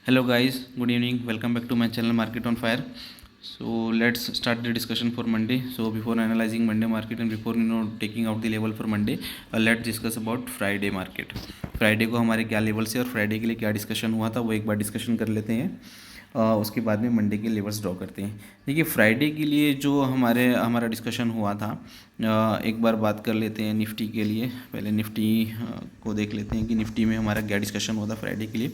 Hello guys, good evening. Welcome back to my channel Market on Fire. So let's start the discussion for Monday. So before analyzing Monday market and before taking out the level for Monday, let's discuss about Friday market. Friday को हमारे क्या level से और Friday के लिए क्या discussion हुआ था वो एक बार डिस्कशन कर लेते हैं। उसके बाद में मंडे के लेवल्स ड्रॉ करते हैं। देखिए फ्राइडे के लिए जो हमारा डिस्कशन हुआ था, एक बार बात कर लेते हैं निफ्टी के लिए। पहले निफ्टी को देख लेते हैं कि निफ्टी में हमारा क्या डिस्कशन हुआ था फ्राइडे के लिए।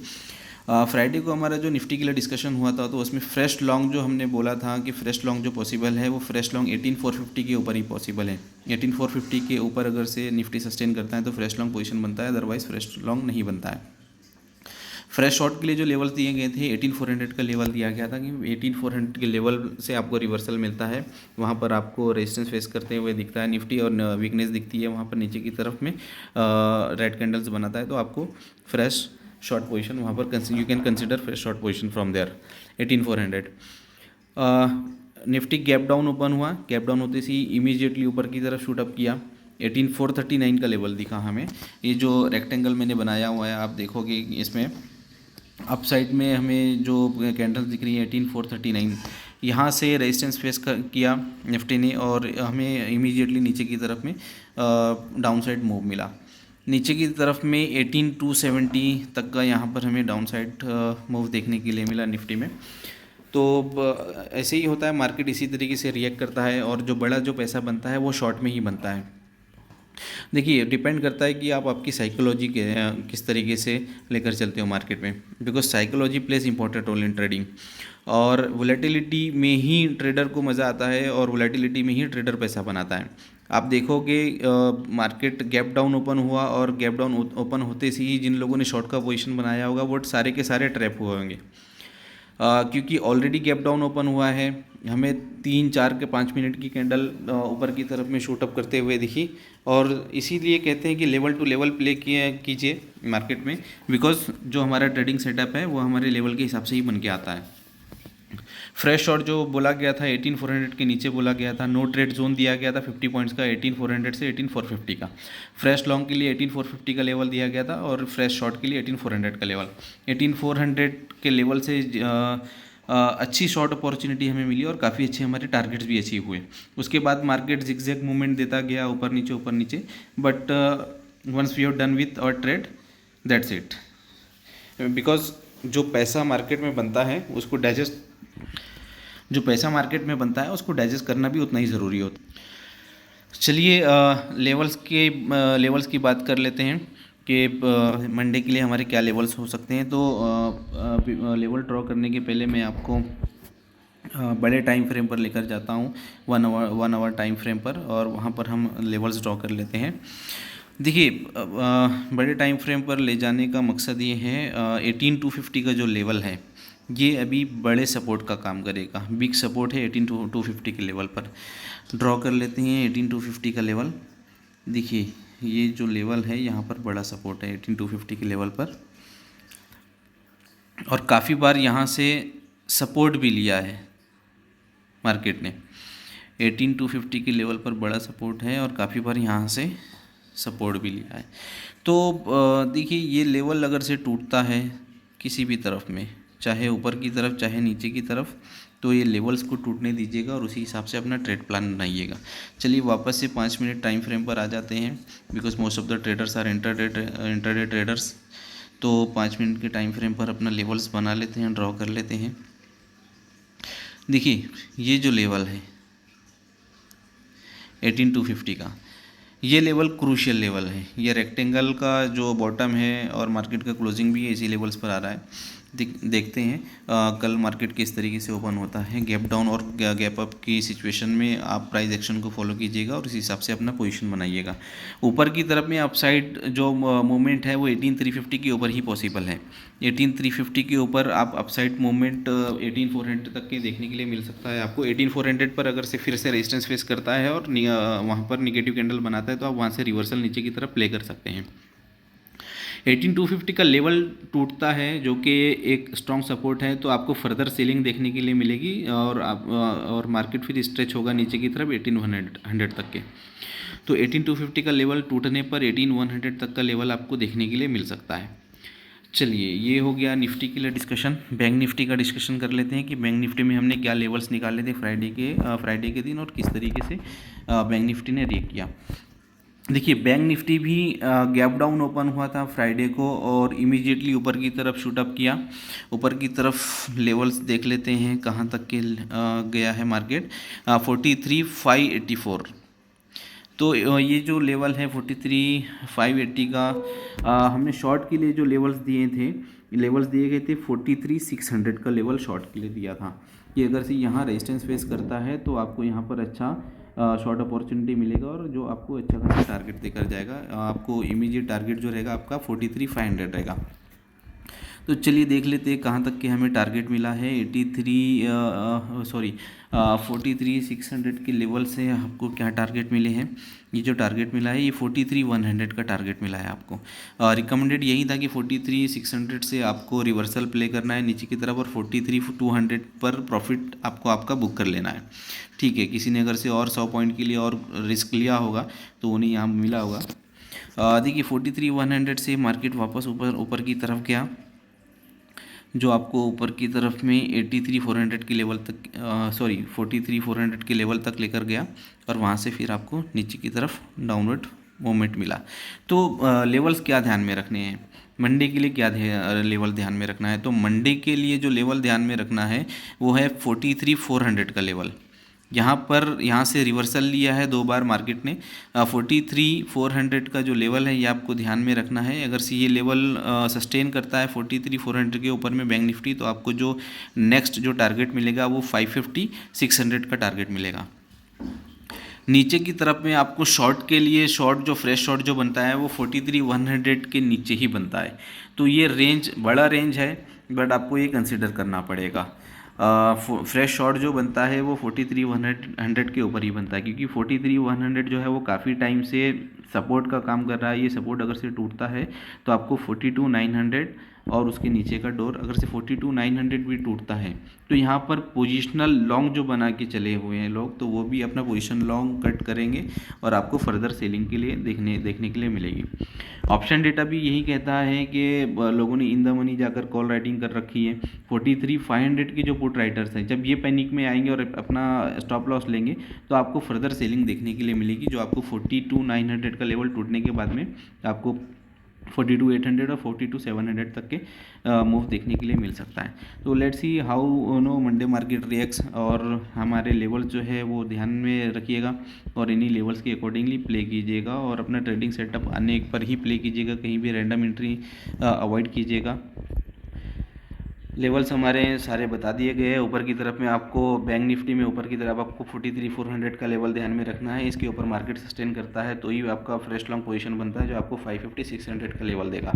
फ्राइडे को हमारा जो निफ्टी के लिए डिस्कशन हुआ था तो उसमें फ्रेश लॉन्ग जो हमने बोला था कि फ्रेश लॉन्ग जो पॉसिबल है वो फ्रेश लॉन्ग 18450 के ऊपर ही पॉसिबल है। 18450 के ऊपर अगर से निफ्टी सस्टेन करता है तो फ्रेश लॉन्ग पोजीशन बनता है, अदरवाइज फ्रेश लॉन्ग नहीं बनता है। फ्रेश शॉर्ट के लिए जो लेवल दिए गए थे 18400 का लेवल दिया गया था कि 18400 के लेवल से आपको रिवर्सल मिलता है, वहाँ पर आपको रेजिस्टेंस फेस करते हुए दिखता है निफ्टी और वीकनेस दिखती है वहाँ पर नीचे की तरफ में रेड कैंडल्स बनाता है, तो आपको फ्रेश शॉर्ट पोजीशन वहाँ पर you can consider fresh short position from there 18400। Nifty gap down open हुआ, गैप डाउन होते ही इमीडिएटली ऊपर की तरफ शूट अप किया। 18439 का लेवल दिखा हमें। ये जो रेक्टेंगल मैंने बनाया हुआ है आप देखोगे इसमें अप साइड में हमें जो कैंडल्स दिख रही है 18439, यहाँ से रेजिस्टेंस फेस किया निफ्टी ने और हमें इमीडिएटली नीचे की तरफ में डाउन साइड मूव मिला। नीचे की तरफ में 18270 तक का यहाँ पर हमें डाउन साइड मूव देखने के लिए मिला निफ्टी में। तो ऐसे ही होता है, मार्केट इसी तरीके से रिएक्ट करता है और जो बड़ा जो पैसा बनता है वो शॉर्ट में ही बनता है। देखिए डिपेंड करता है कि आप आपकी साइकोलॉजी के किस तरीके से लेकर चलते हो मार्केट में, because psychology plays important role in trading. और वोलेटिलिटी में ही ट्रेडर को मज़ा आता है और वोलेटिलिटी में ही ट्रेडर पैसा बनाता है। आप देखोगे मार्केट गैप डाउन ओपन हुआ और गैप डाउन ओपन होते ही जिन लोगों ने शॉर्ट का पोजीशन बनाया होगा वो सारे के सारे ट्रैप हुए होंगे, क्योंकि ऑलरेडी गैप डाउन ओपन हुआ है। हमें 3 4 के 5 मिनट की कैंडल ऊपर की तरफ में शूट अप करते हुए दिखी और इसीलिए कहते हैं कि लेवल टू लेवल प्ले कीजिए मार्केट में, बिकॉज जो हमारा ट्रेडिंग सेटअप है वो हमारे लेवल के हिसाब से ही बन के आता है। फ्रेश शॉट जो बोला गया था 18400 के नीचे बोला गया था, नो ट्रेड जोन दिया गया था 50 पॉइंट्स का 18400 से 18450 का। फ्रेश लॉन्ग के लिए 18450 का लेवल दिया गया था और फ्रेश शॉर्ट के लिए 18400 का लेवल। 18400 के लेवल से अच्छी शॉर्ट अपॉर्चुनिटी हमें मिली और काफ़ी अच्छे हमारे टारगेट्स भी अचीव हुए। उसके बाद मार्केट जिगजैग मूवमेंट देता गया ऊपर नीचे, but once we have done with our trade that's it. Because जो पैसा मार्केट में बनता है उसको उसको डाइजेस्ट करना भी उतना ही ज़रूरी होता है। चलिए लेवल्स की बात कर लेते हैं कि मंडे के लिए हमारे क्या लेवल्स हो सकते हैं। तो लेवल ड्रॉ करने के पहले मैं आपको बड़े टाइम फ्रेम पर लेकर जाता हूँ, 1 आवर टाइम फ्रेम पर, और वहाँ पर हम लेवल्स ड्रॉ कर लेते हैं। देखिए बड़े टाइम फ्रेम पर ले जाने का मकसद ये है, 18250 का जो लेवल है ये अभी बड़े सपोर्ट का काम करेगा। बिग सपोर्ट है 18250 के लेवल पर। ड्रॉ कर लेते हैं 18250 का लेवल। देखिए ये जो लेवल है यहाँ पर बड़ा सपोर्ट है 18250 के लेवल पर, और काफ़ी बार यहाँ से सपोर्ट भी लिया है मार्केट ने। 18250 के लेवल पर बड़ा सपोर्ट है और काफ़ी बार यहाँ से सपोर्ट भी लिया है। तो देखिए ये लेवल अगर से टूटता है किसी भी तरफ में, चाहे ऊपर की तरफ चाहे नीचे की तरफ, तो ये लेवल्स को टूटने दीजिएगा और उसी हिसाब से अपना ट्रेड प्लान बनाइएगा। चलिए वापस से 5 मिनट टाइम फ्रेम पर आ जाते हैं, because most of the traders are intraday traders. तो 5 मिनट के टाइम फ्रेम पर अपना लेवल्स बना लेते हैं, ड्रॉ कर लेते हैं। देखिए ये जो लेवल है 18250 का, ये लेवल क्रूशियल लेवल है। ये रेक्टेंगल का जो बॉटम है और मार्केट का क्लोजिंग भी इसी लेवल्स पर आ रहा है। देखते हैं कल मार्केट किस तरीके से ओपन होता है। गैप डाउन और गैप अप की सिचुएशन में आप प्राइस एक्शन को फॉलो कीजिएगा और इस हिसाब से अपना पोजीशन बनाइएगा। ऊपर की तरफ में अपसाइड जो मूवमेंट है वो 18350 के ऊपर ही पॉसिबल है। 18350 के ऊपर आप अपसाइड मूवमेंट 18400 तक के देखने के लिए मिल सकता है आपको। 18400 पर अगर से फिर से रेजिस्टेंस फेस करता है और वहाँ पर निगेटिव कैंडल बनाता है तो आप वहाँ से रिवर्सल नीचे की तरफ प्ले कर सकते हैं। 18250 का लेवल टूटता है जो कि एक स्ट्रॉन्ग सपोर्ट है, तो आपको फर्दर सेलिंग देखने के लिए मिलेगी और मार्केट फिर स्ट्रेच होगा नीचे की तरफ 18100 तक के। तो 18250 का लेवल टूटने पर 18100 तक का लेवल आपको देखने के लिए मिल सकता है। चलिए, ये हो गया निफ्टी के लिए डिस्कशन। बैंक निफ्टी का डिस्कशन कर लेते हैं कि बैंक निफ्टी में हमने क्या लेवल्स निकाले थे फ्राइडे के दिन और किस तरीके से बैंक निफ्टी ने रिएक्ट किया। देखिए, बैंक निफ्टी भी गैप डाउन ओपन हुआ था फ्राइडे को और इमीडिएटली ऊपर की तरफ शूट अप किया। ऊपर की तरफ लेवल्स देख लेते हैं कहाँ तक के गया है मार्केट। 43,584। तो ये जो लेवल है 43,580 का, हमने शॉर्ट के लिए जो लेवल्स दिए गए थे 43,600 का लेवल शॉर्ट के लिए दिया था कि अगर से यहाँ रेजिस्टेंस फेस करता है तो आपको यहाँ पर अच्छा शॉर्ट अपॉर्चुनिटी मिलेगा और जो आपको अच्छा खासा टारगेट देकर जाएगा। आपको इमीडिएट टारगेट जो रहेगा आपका 43,500 रहेगा। तो चलिए देख लेते हैं कहाँ तक के हमें टारगेट मिला है। 43,600 के लेवल से आपको क्या टारगेट मिले हैं। ये जो टारगेट मिला है ये 43,100 का टारगेट मिला है आपको। रिकमेंडेड यही था कि 43,600 से आपको रिवर्सल प्ले करना है नीचे की तरफ और 43,200 पर प्रॉफिट आपका बुक कर लेना है। ठीक है, किसी ने अगर से और 100 पॉइंट के लिए और रिस्क लिया होगा तो उन्हें यहाँ मिला होगा। देखिए 43,100 से मार्केट वापस ऊपर की तरफ गया, जो आपको ऊपर की तरफ में 43,400 के लेवल तक 43,400 के लेवल तक लेकर गया और वहाँ से फिर आपको नीचे की तरफ डाउनवर्ड मूवमेंट मिला। तो लेवल्स क्या ध्यान में रखने हैं, मंडे के लिए क्या लेवल ध्यान में रखना है। तो मंडे के लिए जो लेवल ध्यान में रखना है वो है 43,400 का लेवल। यहाँ से रिवर्सल लिया है 2 बार मार्केट ने। 43,400 का जो लेवल है ये आपको ध्यान में रखना है। अगर से ये लेवल सस्टेन करता है 43,400 के ऊपर में बैंक निफ्टी, तो आपको जो नेक्स्ट जो टारगेट मिलेगा वो 550,600 का टारगेट मिलेगा। नीचे की तरफ में आपको शॉर्ट के लिए जो फ्रेश शॉर्ट जो बनता है वो 43,100 के नीचे ही बनता है। तो ये रेंज बड़ा रेंज है, बट आपको ये कंसिडर करना पड़ेगा। फ्रेश शॉर्ट जो बनता है वो 43,100 के ऊपर ही बनता है, क्योंकि 43,100 जो है वो काफ़ी टाइम से सपोर्ट का काम कर रहा है। ये सपोर्ट अगर से टूटता है तो आपको 42,900 और उसके नीचे का डोर अगर से 42,900 भी टूटता है तो यहाँ पर पोजिशनल लॉन्ग जो बना के चले हुए हैं लोग, तो वो भी अपना पोजीशन लॉन्ग कट करेंगे और आपको फर्दर सेलिंग के लिए देखने के लिए मिलेगी। ऑप्शन डेटा भी यही कहता है कि लोगों ने इन द मनी जाकर कॉल राइटिंग कर रखी है। 43,500 के जो पुट राइटर्स हैं, जब ये पैनिक में आएंगे और अपना स्टॉप लॉस लेंगे तो आपको फर्दर सेलिंग देखने के लिए मिलेगी, जो आपको 42,900 का लेवल टूटने के बाद में आपको 42,800 और 42,700 तक के मूव देखने के लिए मिल सकता है। तो let's see how Monday market reacts, और हमारे लेवल जो है वो ध्यान में रखिएगा और इन्हीं लेवल्स के अकॉर्डिंगली प्ले कीजिएगा और अपना ट्रेडिंग सेटअप आने पर ही प्ले कीजिएगा, कहीं भी रैंडम एंट्री अवॉइड कीजिएगा। लेवल्स हमारे सारे बता दिए गए हैं। ऊपर की तरफ में आपको बैंक निफ्टी में ऊपर की तरफ आपको 43,400 का लेवल ध्यान में रखना है। इसके ऊपर मार्केट सस्टेन करता है तो ही आपका फ्रेश लॉन्ग पोजीशन बनता है, जो आपको 550-600 का लेवल देगा।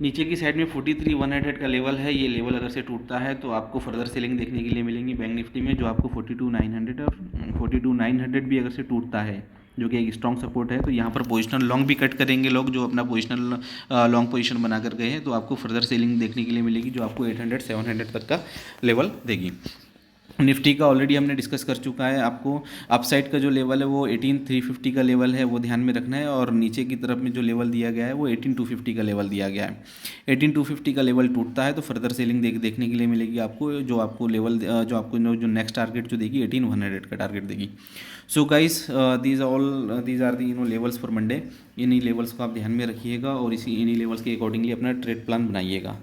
नीचे की साइड में 43,100 का लेवल है। ये लेवल अगर से टूटता है तो आपको फर्दर सेलिंग देखने के लिए मिलेंगी बैंक निफ्टी में, जो आपको 42,900 और 42,900 भी अगर से टूटता है, जो कि एक स्ट्रॉन्ग सपोर्ट है, तो यहाँ पर पोजिशनल लॉन्ग भी कट करेंगे लोग जो अपना पोजिशनल लॉन्ग पोजीशन बना कर गए हैं, तो आपको फर्दर सेलिंग देखने के लिए मिलेगी, जो आपको 800-700 तक का लेवल देगी। निफ्टी का ऑलरेडी हमने डिस्कस कर चुका है। आपको अपसाइड का जो लेवल है वो 18,350 का लेवल है, वो ध्यान में रखना है, और नीचे की तरफ में जो लेवल दिया गया है वो 18,250 का लेवल दिया गया है। 18,250 का लेवल टूटता है तो फर्दर सेलिंग देखने के लिए मिलेगी आपको, जो आपको लेवल जो आपको जो नेक्स्ट टारगेट जो देगी 18,100 का टारगेट देगी। So guys, these are the levels for Monday. इन्हीं लेवल्स को आप ध्यान में रखिएगा और इन्हीं लेवल्स के अकॉर्डिंगली अपना ट्रेड प्लान बनाइएगा।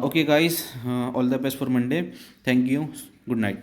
Okay guys, all the best for Monday. Thank you, good night.